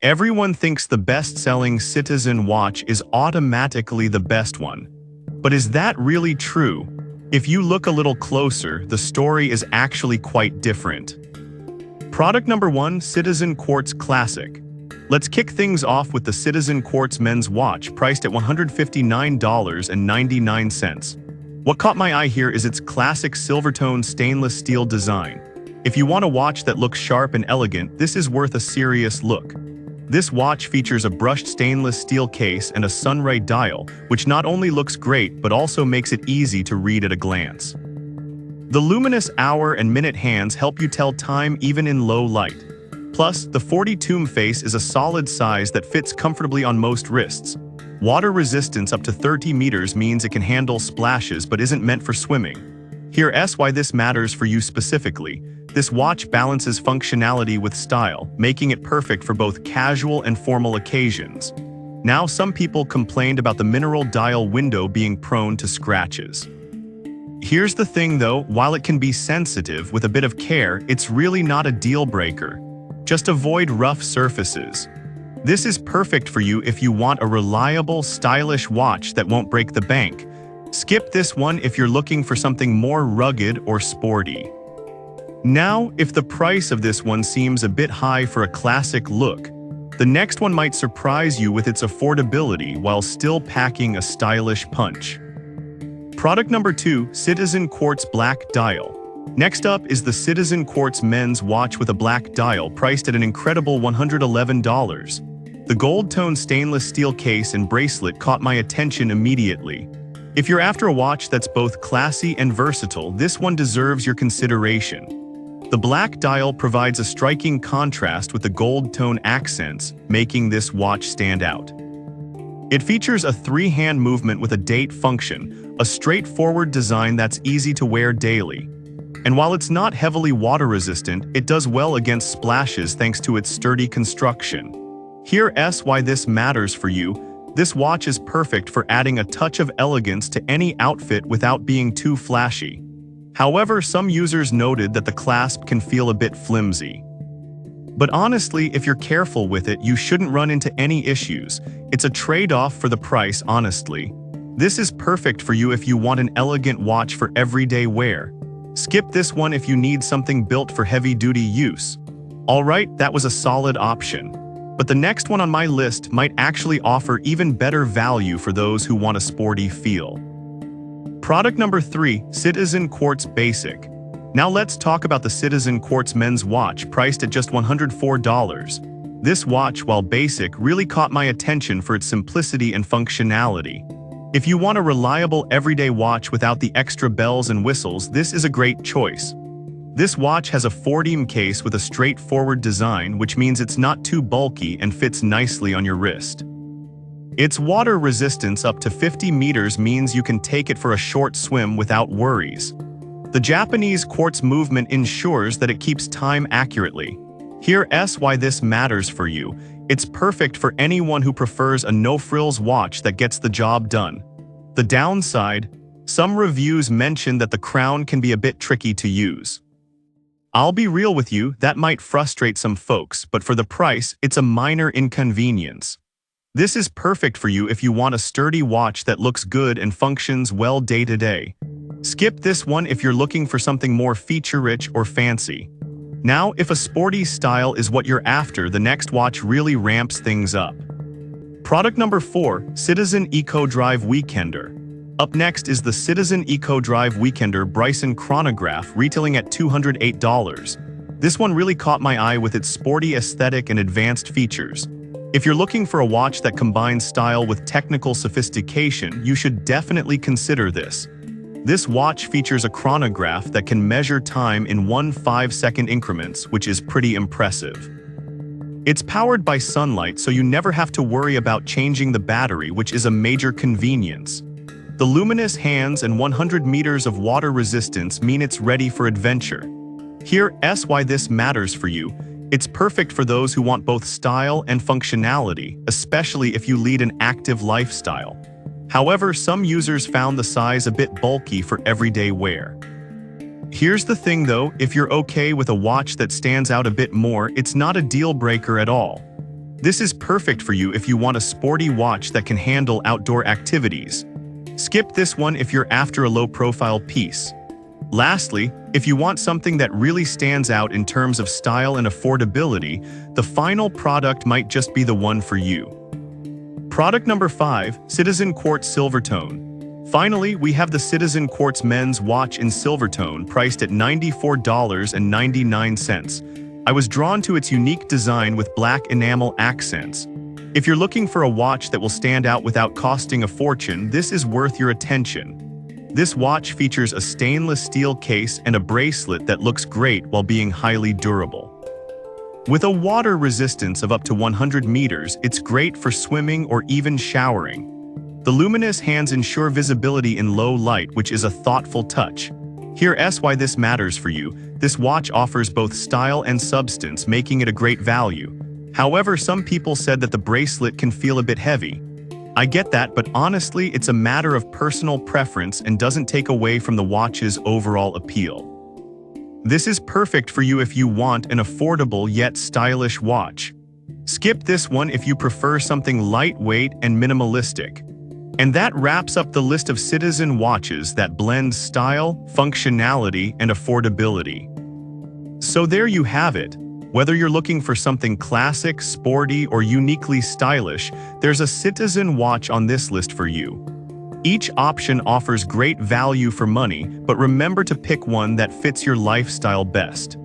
Everyone thinks the best-selling Citizen watch is automatically the best one. But is that really true? If you look a little closer, the story is actually quite different. Product number 1, Citizen Quartz Classic. Let's kick things off with the Citizen Quartz men's watch, priced at $159.99. What caught my eye here is its classic silver-tone stainless steel design. If you want a watch that looks sharp and elegant, this is worth a serious look. This watch features a brushed stainless steel case and a sunray dial, which not only looks great but also makes it easy to read at a glance. The luminous hour and minute hands help you tell time even in low light. Plus, the 40-tomb face is a solid size that fits comfortably on most wrists. Water resistance up to 30 meters means it can handle splashes but isn't meant for swimming. Here's why this matters for you specifically. This watch balances functionality with style, making it perfect for both casual and formal occasions. Now, some people complained about the mineral dial window being prone to scratches. Here's the thing though, while it can be sensitive, with a bit of care, it's really not a deal breaker. Just avoid rough surfaces. This is perfect for you if you want a reliable, stylish watch that won't break the bank. Skip this one if you're looking for something more rugged or sporty. Now, if the price of this one seems a bit high for a classic look, the next one might surprise you with its affordability while still packing a stylish punch. Product number 2, Citizen Quartz Black Dial. Next up is the Citizen Quartz men's watch with a black dial, priced at an incredible $111. The gold-tone stainless steel case and bracelet caught my attention immediately. If you're after a watch that's both classy and versatile, this one deserves your consideration. The black dial provides a striking contrast with the gold-tone accents, making this watch stand out. It features a 3-hand movement with a date function, a straightforward design that's easy to wear daily. And while it's not heavily water-resistant, it does well against splashes thanks to its sturdy construction. Here's why this matters for you. This watch is perfect for adding a touch of elegance to any outfit without being too flashy. However, some users noted that the clasp can feel a bit flimsy. But honestly, if you're careful with it, you shouldn't run into any issues. It's a trade-off for the price, honestly. This is perfect for you if you want an elegant watch for everyday wear. Skip this one if you need something built for heavy-duty use. Alright, that was a solid option. But the next one on my list might actually offer even better value for those who want a sporty feel. Product number 3, Citizen Quartz Basic. Now let's talk about the Citizen Quartz men's watch, priced at just $104. This watch, while basic, really caught my attention for its simplicity and functionality. If you want a reliable everyday watch without the extra bells and whistles, this is a great choice. This watch has a 4-deme case with a straightforward design, which means it's not too bulky and fits nicely on your wrist. Its water resistance up to 50 meters means you can take it for a short swim without worries. The Japanese quartz movement ensures that it keeps time accurately. Here's why this matters for you. It's perfect for anyone who prefers a no-frills watch that gets the job done. The downside? Some reviews mention that the crown can be a bit tricky to use. I'll be real with you, that might frustrate some folks, but for the price, it's a minor inconvenience. This is perfect for you if you want a sturdy watch that looks good and functions well day to day. Skip this one if you're looking for something more feature-rich or fancy. Now, if a sporty style is what you're after, the next watch really ramps things up. Product number 4, Citizen Eco Drive Weekender. Up next is the Citizen Eco Drive Weekender Bryson chronograph, retailing at $208. This one really caught my eye with its sporty aesthetic and advanced features. If you're looking for a watch that combines style with technical sophistication, you should definitely consider this. This watch features a chronograph that can measure time in 1 5-second increments, which is pretty impressive. It's powered by sunlight, so you never have to worry about changing the battery, which is a major convenience. The luminous hands and 100 meters of water resistance mean it's ready for adventure. Here's why this matters for you. It's perfect for those who want both style and functionality, especially if you lead an active lifestyle. However, some users found the size a bit bulky for everyday wear. Here's the thing though, if you're okay with a watch that stands out a bit more, it's not a deal breaker at all. This is perfect for you if you want a sporty watch that can handle outdoor activities. Skip this one if you're after a low-profile piece. Lastly, if you want something that really stands out in terms of style and affordability, the final product might just be the one for you. Product number 5, Citizen Quartz Silvertone. Finally, we have the Citizen Quartz men's watch in Silvertone, priced at $94.99. I was drawn to its unique design with black enamel accents. If you're looking for a watch that will stand out without costing a fortune, this is worth your attention. This watch features a stainless steel case and a bracelet that looks great while being highly durable. With a water resistance of up to 100 meters, it's great for swimming or even showering. The luminous hands ensure visibility in low light, which is a thoughtful touch. Here's why this matters for you. This watch offers both style and substance, making it a great value. However, some people said that the bracelet can feel a bit heavy. I get that, but honestly, it's a matter of personal preference and doesn't take away from the watch's overall appeal. This is perfect for you if you want an affordable yet stylish watch. Skip this one if you prefer something lightweight and minimalistic. And that wraps up the list of Citizen watches that blend style, functionality, and affordability. So there you have it. Whether you're looking for something classic, sporty, or uniquely stylish, there's a Citizen watch on this list for you. Each option offers great value for money, but remember to pick one that fits your lifestyle best.